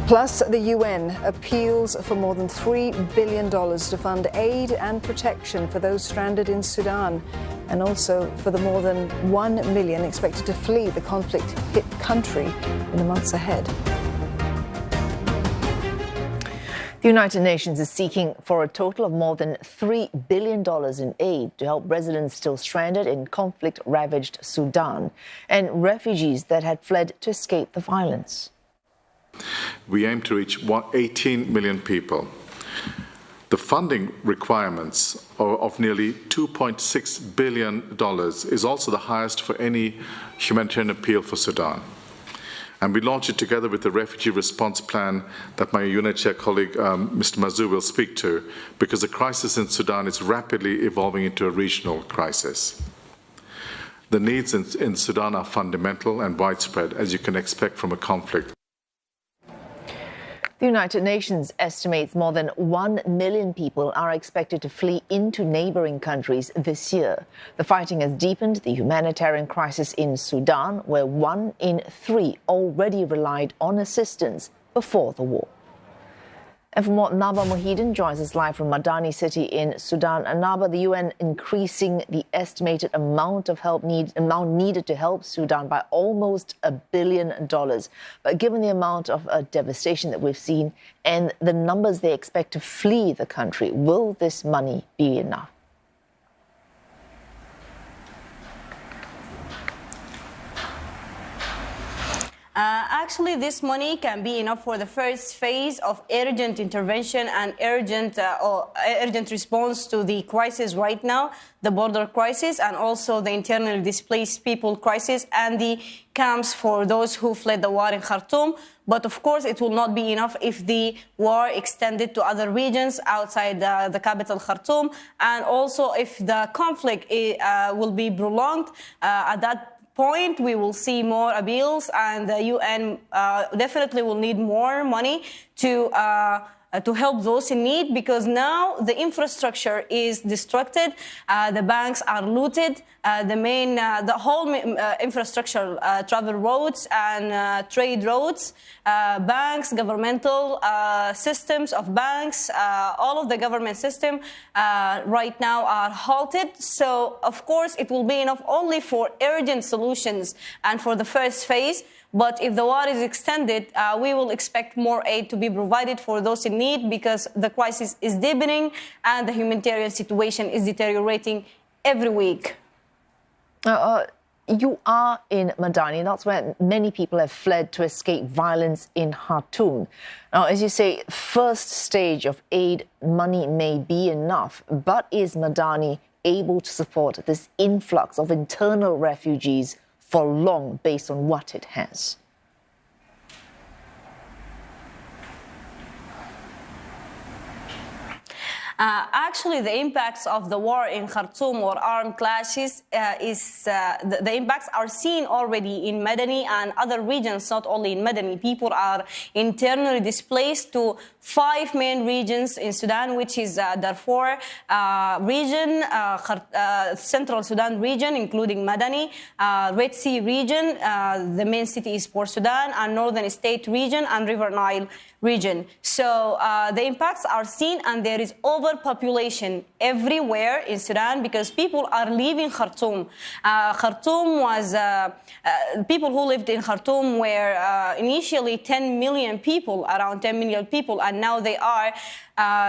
Plus, the UN appeals for more than $3 billion to fund aid and protection for those stranded in Sudan, and also for the more than 1 million expected to flee the conflict-hit country in the months ahead. The United Nations is seeking for a total of more than $3 billion in aid to help residents still stranded in conflict-ravaged Sudan and refugees that had fled to escape the violence. We aim to reach 18 million people. The funding requirements of nearly $2.6 billion is also the highest for any humanitarian appeal for Sudan. And we launched it together with the refugee response plan that my UNHCR colleague, Mr. Mazou, will speak to, because the crisis in Sudan is rapidly evolving into a regional crisis. The needs in Sudan are fundamental and widespread, as you can expect from a conflict. The United Nations estimates more than 1 million people are expected to flee into neighbouring countries this year. The fighting has deepened the humanitarian crisis in Sudan, where 1 in 3 already relied on assistance before the war. And for more, Naba Mohidin joins us live from Madani city in Sudan. And Naba, the UN increasing the estimated amount needed to help Sudan by almost $1 billion. But given the amount of devastation that we've seen and the numbers they expect to flee the country, will this money be enough? Actually, this money can be enough for the first phase of urgent intervention and urgent response to the crisis right now, the border crisis, and also the internally displaced people crisis and the camps for those who fled the war in Khartoum. But of course, it will not be enough if the war extended to other regions outside the capital Khartoum, and also if the conflict will be prolonged. At that point, we will see more appeals, and the UN definitely will need more money to help those in need, because now the infrastructure is destructed, the banks are looted, the whole infrastructure, travel roads and trade roads, banks, governmental systems of banks, all of the government system right now are halted. So, of course, it will be enough only for urgent solutions and for the first phase. But if the war is extended, we will expect more aid to be provided for those in need, because the crisis is deepening and the humanitarian situation is deteriorating every week. You are in Madani. That's where many people have fled to escape violence in Khartoum. Now, as you say, first stage of aid money may be enough, but is Madani able to support this influx of internal refugees for long based on what it has? Actually, the impacts of the war in Khartoum or armed clashes the impacts are seen already in Madani and other regions, not only in Madani. People are internally displaced to 5 main regions in Sudan, which is Darfur region, Central Sudan region, including Madani, Red Sea region, the main city is Port Sudan, and Northern State region and River Nile region. So the impacts are seen, and there is overpopulation everywhere in Sudan because people are leaving Khartoum. Khartoum was, people who lived in Khartoum were initially 10 million people, around 10 million people, and now they are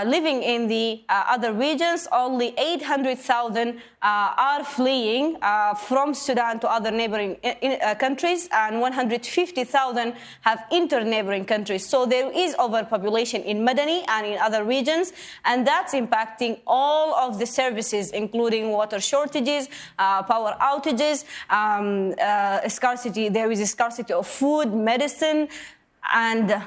living in the other regions. Only 800,000 are fleeing from Sudan to other neighboring countries, and 150,000 have entered neighboring countries. So there is overpopulation in Madani and in other regions, and that's impacting all of the services, including water shortages, power outages, scarcity. There is a scarcity of food, medicine, and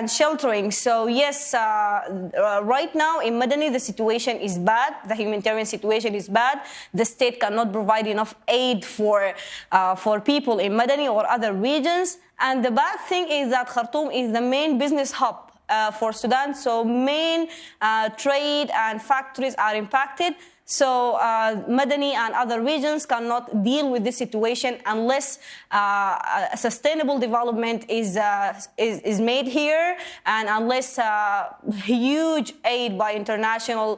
sheltering. So yes, right now in Madani the situation is bad. The humanitarian situation is bad. The state cannot provide enough aid for people in Madani or other regions. And the bad thing is that Khartoum is the main business hub for Sudan. So main trade and factories are impacted. So Madani and other regions cannot deal with this situation unless a sustainable development is made here, and unless huge aid by international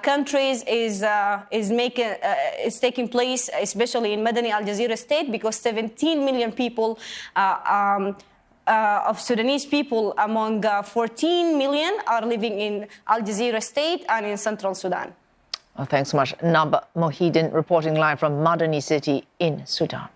countries is taking place, especially in Madani Al Jazeera state, because 17 million people of Sudanese people among 14 million are living in Al Jazeera state and in central Sudan. Well, thanks so much. Naba Mohidin reporting live from Madani City in Sudan.